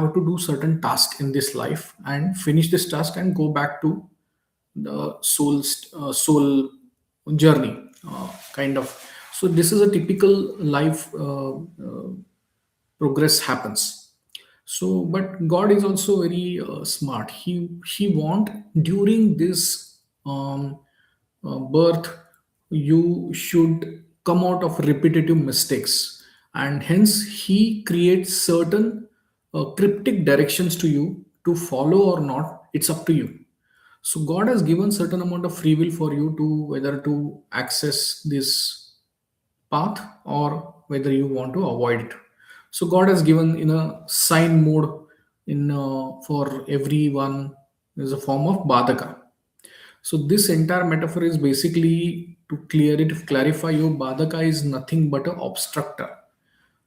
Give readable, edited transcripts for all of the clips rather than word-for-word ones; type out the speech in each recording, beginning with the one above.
have to do certain task in this life and finish this task and go back to the soul journey, kind of. So this is a typical life progress happens. So but God is also very smart. He want during this birth you should come out of repetitive mistakes, and hence he creates certain cryptic directions to you to follow or not. It's up to you. So God has given certain amount of free will for you to whether to access this path or whether you want to avoid it. So God has given in a sign mode in for everyone is a form of Badhaka. So this entire metaphor is basically to clarify you. Badhaka is nothing but a obstructor.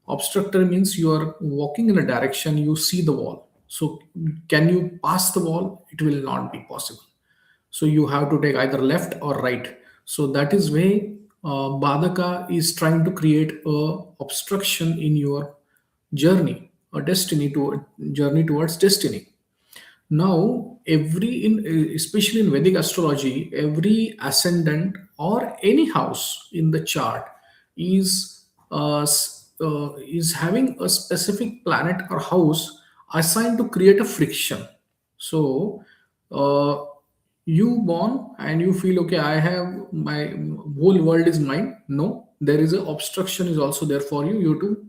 Obstructor means you are walking in a direction, you see the wall. So can you pass the wall? It will not be possible. So you have to take either left or right. So that is way Badhaka is trying to create a obstruction in your journey, a destiny to journey towards destiny. Now, every in especially in Vedic astrology, every ascendant or any house in the chart is having a specific planet or house assigned to create a friction. So, uh, you born and you feel okay. I have my whole world is mine. No, there is a obstruction is also there for you. You to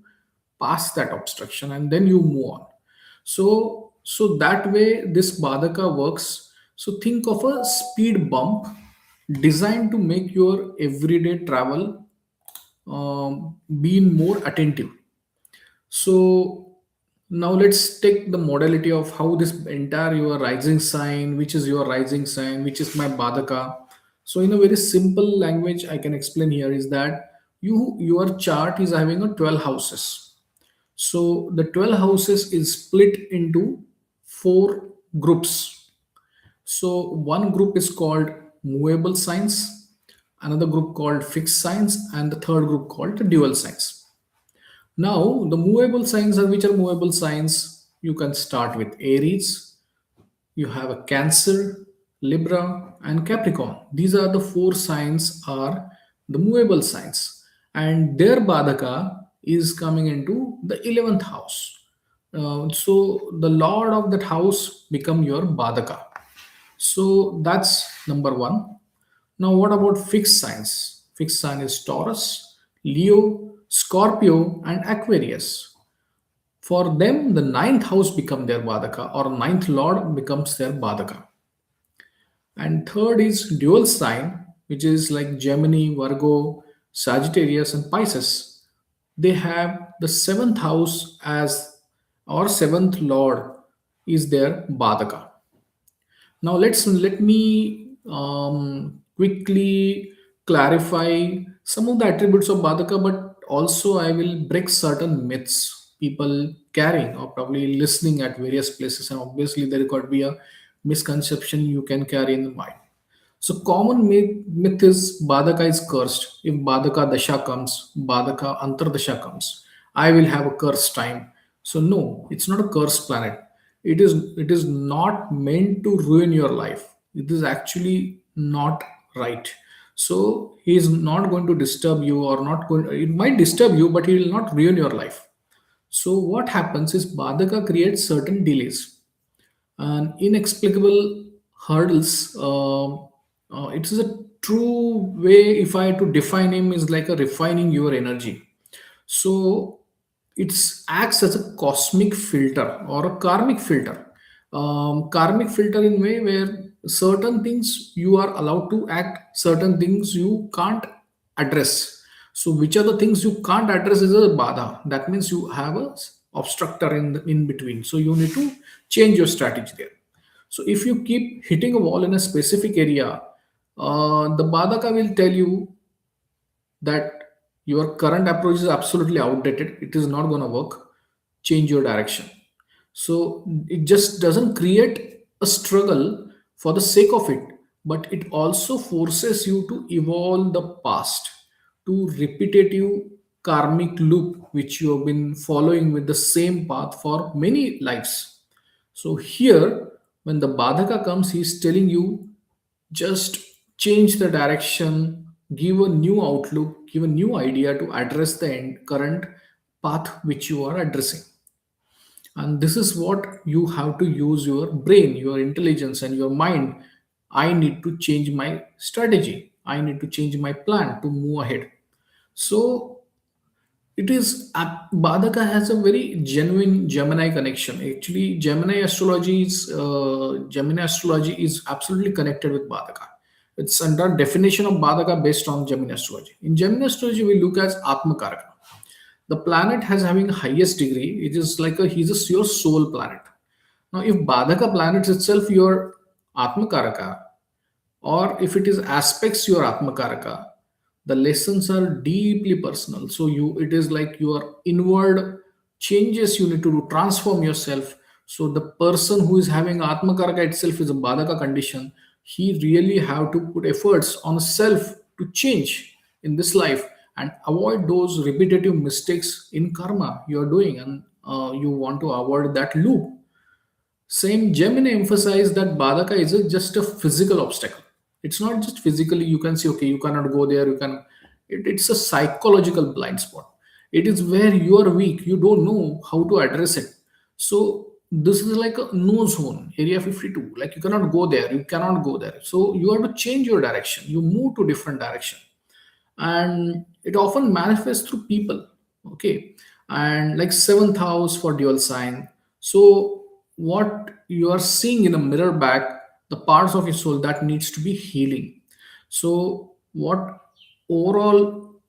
pass that obstruction and then you move on. So that way this Badhaka works. So think of a speed bump designed to make your everyday travel being more attentive. So now let's take the modality of how this entire your rising sign, which is your rising sign, which is my Badhaka. So in a very simple language, I can explain here is that your chart is having a 12 houses. So the 12 houses is split into four groups. So one group is called movable signs, another group called fixed signs, and the third group called the dual signs. Now, the movable signs are which are movable signs? You can start with Aries, you have a Cancer, Libra, and Capricorn. These are the four signs are the movable signs, and their Badhaka is coming into the 11th house. So the lord of that house become your Badhaka. So that's number one. Now, what about fixed signs? Fixed sign is Taurus, Leo, Scorpio, and Aquarius. For them, the ninth house become their Badhaka, or ninth lord becomes their Badhaka. And third is dual sign, which is like Gemini, Virgo, Sagittarius, and Pisces. They have the seventh house as or seventh lord is their Badhaka. Now let me quickly clarify some of the attributes of Badhaka, but also I will break certain myths people carrying or probably listening at various places, and obviously there could be a misconception you can carry in the mind. So common myth is Badhaka is cursed. If Badhaka Dasha comes, Badhaka Antardasha comes, I will have a cursed time. So no, it's not a cursed planet. It is not meant to ruin your life. It is actually not right. So he is not going to disturb you or not going. It might disturb you, but he will not ruin your life. So what happens is Badhaka creates certain delays and inexplicable hurdles. It is a true way, if I had to define him, is like a refining your energy. So it acts as a cosmic filter or a karmic filter. Karmic filter in way where certain things you are allowed to act, certain things you can't address. So which are the things you can't address is a bada. That means you have a obstructor in between. So you need to change your strategy there. So if you keep hitting a wall in a specific area, the Badaka will tell you that your current approach is absolutely outdated. It is not going to work. Change your direction. So it just doesn't create a struggle for the sake of it, but it also forces you to evolve the past to repetitive karmic loop which you have been following with the same path for many lives. So here, when the Badhaka comes, he is telling you just change the direction, give a new outlook, give a new idea to address the current path which you are addressing. And this is what you have to use your brain, your intelligence, and your mind. I need to change my strategy. I need to change my plan to move ahead. So it is Badaka has a very genuine Gemini connection. Actually, Gemini astrology is absolutely connected with Badaka. It's under definition of Badaka based on Gemini astrology. In Gemini astrology, we look at Atmakaraka. The planet has having highest degree. It is like he's your soul planet. Now, if Badaka planet itself your Atmakaraka, or if it is aspects your Atmakaraka, the lessons are deeply personal. So it is like your inward changes you need to do, transform yourself. So the person who is having Atmakaraka itself is a Badaka condition. He really have to put efforts on self to change in this life and avoid those repetitive mistakes in karma you are doing, and you want to avoid that loop. Same Gemini emphasized that Badaka is just a physical obstacle. It's not just physically, you can say, okay, you cannot go there, it's a psychological blind spot. It is where you are weak, you don't know how to address it. So, this is like a no zone, area 52. Like you cannot go there, you cannot go there. So, you have to change your direction, you move to different direction, and it often manifests through people. Okay, and like seventh house for dual sign. So what you are seeing in the mirror back, the parts of your soul that needs to be healing. So what overall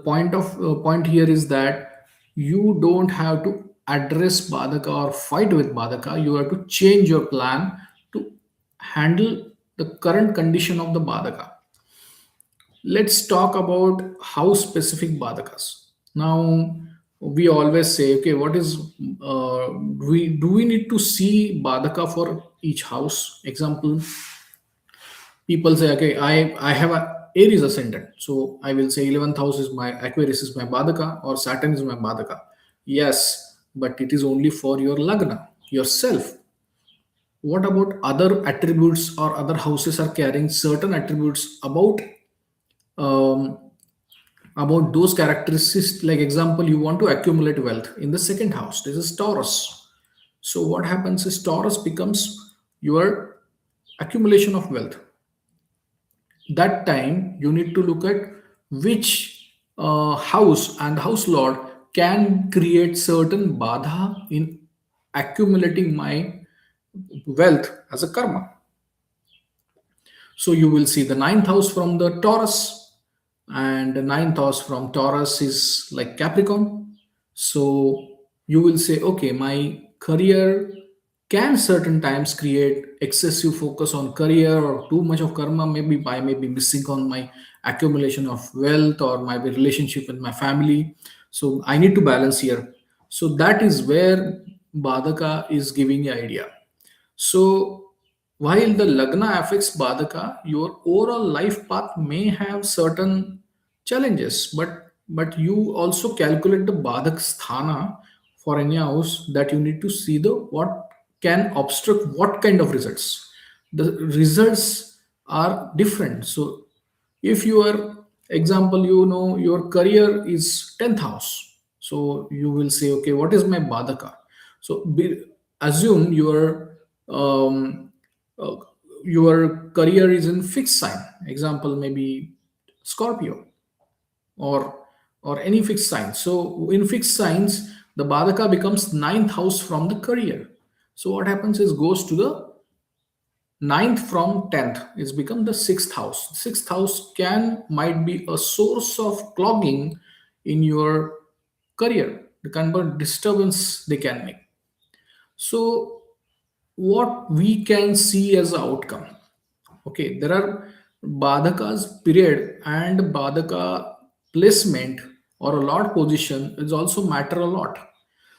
point here is that you don't have to address Badaka or fight with Badaka. You have to change your plan to handle the current condition of the Badaka. Let's talk about house specific badhakas. Now, we always say, okay, what is do we need to see badhaka for each house? Example, people say, okay, I have a Aries ascendant, so I will say 11th house is my Aquarius is my badhaka or Saturn is my badhaka. Yes, but it is only for your lagna, yourself. What about other attributes, or other houses are carrying certain attributes um, about those characteristics? Like example, you want to accumulate wealth in the second house, this is Taurus. So what happens is Taurus becomes your accumulation of wealth. That time you need to look at which house and house lord can create certain badha in accumulating my wealth as a karma. So you will see the ninth house from the Taurus, and the ninth house from Taurus is like Capricorn. So you will say, okay, my career can certain times create excessive focus on career or too much of karma. Maybe I may be missing on my accumulation of wealth or my relationship with my family. So I need to balance here. So that is where Badaka is giving you idea. So, while the Lagna affects Badaka, your overall life path may have certain challenges, but you also calculate the Badak Sthana for any house, that you need to see the what can obstruct what kind of results. The results are different. So, if your example, your career is 10th house, so you will say, okay, what is my Badaka? So assume um, uh, your career is in fixed sign. Example, maybe Scorpio, or any fixed sign. So in fixed signs, the Badaka becomes ninth house from the career. So what happens is goes to the ninth from 10th. It's become the sixth house. Sixth house might be a source of clogging in your career, the kind of disturbance they can make. So what we can see as an outcome, okay, there are Badhakas period and Badhaka placement, or a lord position is also matter a lot.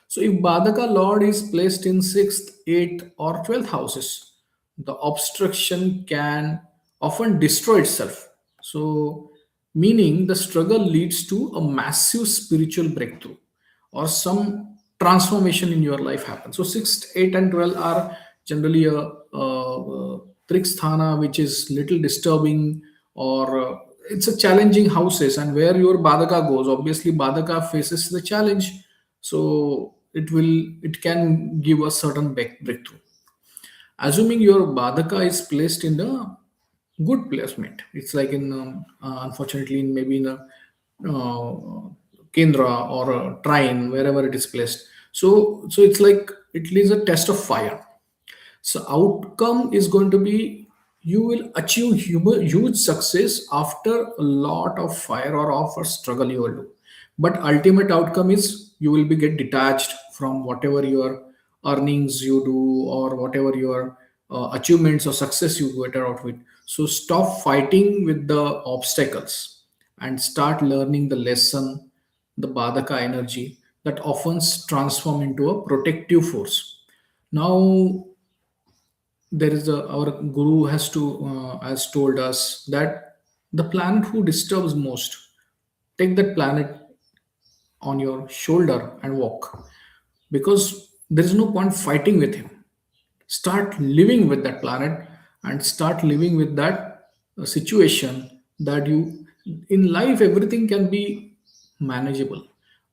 So if Badhaka lord is placed in 6th, 8th or 12th houses, the obstruction can often destroy itself. So meaning the struggle leads to a massive spiritual breakthrough. or some transformation in your life happens. So 6, 8, and 12 are generally a triksthana, which is little disturbing, or it's a challenging houses, and where your Badaka goes, obviously Badaka faces the challenge, so it can give a certain breakthrough. Assuming your Badaka is placed in the good placement, it's like in unfortunately in maybe in a Kendra or a Trine, wherever it is placed. So it's like it is a test of fire. So outcome is going to be you will achieve huge success after a lot of fire or of a struggle you will do. But ultimate outcome is you will be get detached from whatever your earnings you do or whatever your achievements or success you get out of it. So stop fighting with the obstacles and start learning the lesson, the Badaka energy that often transform into a protective force. Now there is a our guru has told us that the planet who disturbs most, take that planet on your shoulder and walk, because there is no point fighting with him. Start living with that planet and start living with that situation, that you in life everything can be manageable.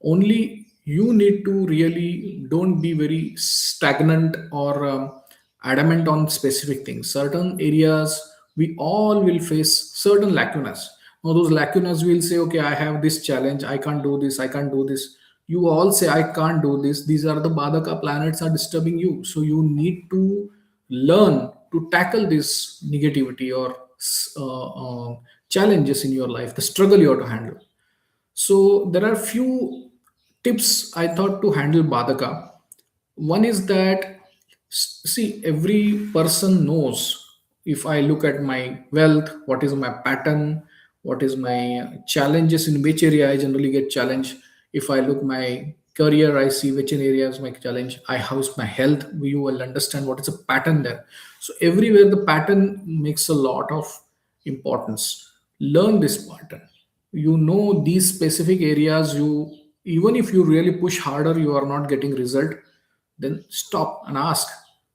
Only you need to really don't be very stagnant or adamant on specific things. Certain areas we all will face certain lacunas. Now those lacunas will say, okay, I have this challenge, I can't do this, I can't do this. You all say I can't do this. These are the Badaka planets are disturbing you. So you need to learn to tackle this negativity or challenges in your life, the struggle you have to handle. So there are few tips I thought to handle Badaka. One is that see, every person knows, if I look at my wealth, what is my pattern, what is my challenges, in which area I generally get challenged. If I look my career, I see which area is my challenge. I house my health, you will understand what is a pattern there. So everywhere the pattern makes a lot of importance. Learn this pattern. You know these specific areas, you even if you really push harder, you are not getting result, then stop and ask,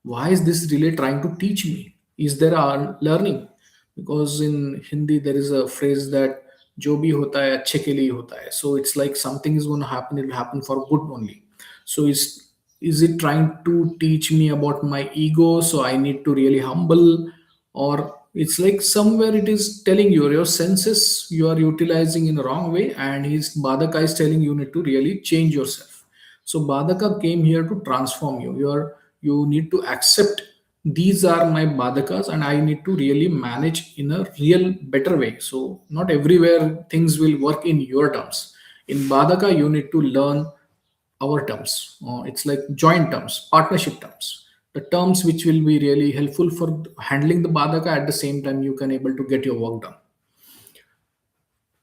why is this relay trying to teach me? Is there a learning? Because in Hindi there is a phrase that जो भी होता है अच्छे के लिए होता है. So it's like something is going to happen, it will happen for good only. So is it trying to teach me about my ego, so I need to really humble? Or it's like somewhere it is telling you your senses you are utilizing in a wrong way, and his Badaka is telling you need to really change yourself. So Badaka came here to transform you. You need to accept these are my Badakas and I need to really manage in a real better way. So not everywhere things will work in your terms. In Badaka you need to learn our terms. It's like joint terms, partnership terms, the terms which will be really helpful for handling the Badaka. At the same time you can able to get your work done.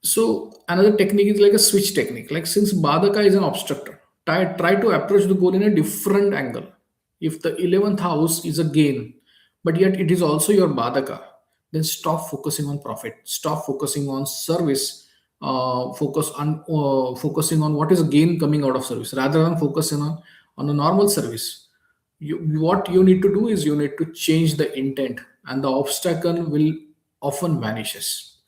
So another technique is like a switch technique. Like since Badaka is an obstructor, try to approach the goal in a different angle. If the 11th house is a gain, but yet it is also your Badaka, then stop focusing on profit. Stop focusing on service. Focusing on what is a gain coming out of service rather than focusing on a normal service. What you need to do is you need to change the intent, and the obstacle will often vanishes.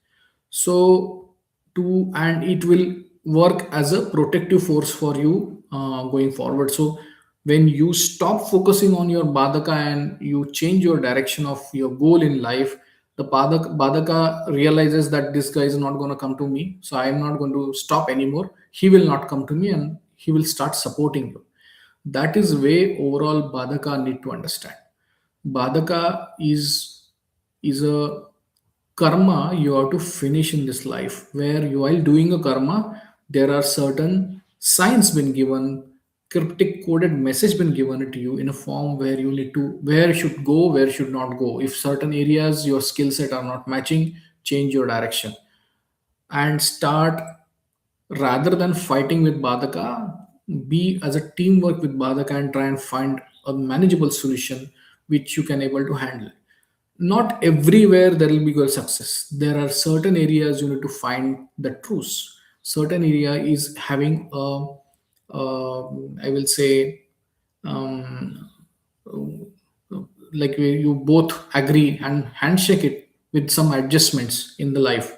So to and it will work as a protective force for you going forward. So when you stop focusing on your Badaka and you change your direction of your goal in life, the Badaka realizes that this guy is not going to come to me, so I am not going to stop anymore. He will not come to me and he will start supporting you. That is way overall Badaka need to understand. Badaka is a karma you have to finish in this life, where you while doing a karma there are certain signs been given, cryptic coded message been given to you in a form where you need to where should go, where should not go. If certain areas your skill set are not matching, change your direction and start. Rather than fighting with Badaka, be as a teamwork with Badaka and try and find a manageable solution which you can able to handle. Not everywhere there will be good success. There are certain areas you need to find the truth. Certain area is having a I will say, um, like you both agree and handshake it with some adjustments in the life.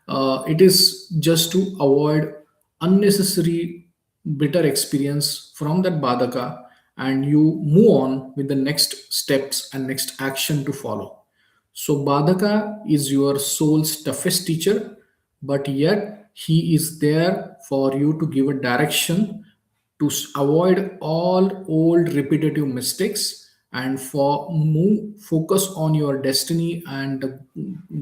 It is just to avoid unnecessary bitter experience from that badaka, and you move on with the next steps and next action to follow. So Badhaka is your soul's toughest teacher, but yet he is there for you to give a direction to avoid all old repetitive mistakes and for move focus on your destiny and the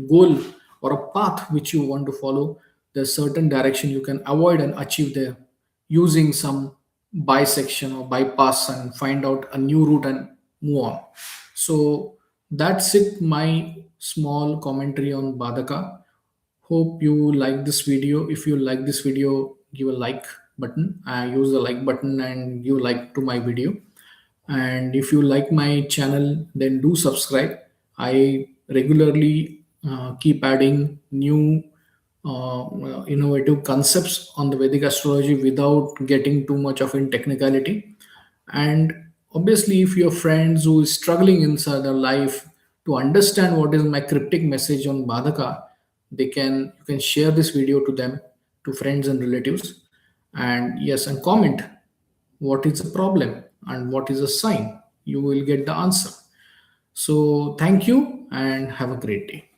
goal or a path which you want to follow. There's certain direction you can avoid and achieve there using some bisection or bypass and find out a new route and move on. So that's it, my small commentary on Badaka. Hope you like this video. If you like this video, give a like button. I use the like button and give like to my video. And if you like my channel, then do subscribe. I regularly keep adding new innovative concepts on the Vedic astrology without getting too much of in technicality. And obviously, if your friends who is struggling inside their life to understand what is my cryptic message on Badhaka, they can you can share this video to them, to friends and relatives, and yes, and comment what is the problem and what is a sign. You will get the answer. So thank you and have a great day.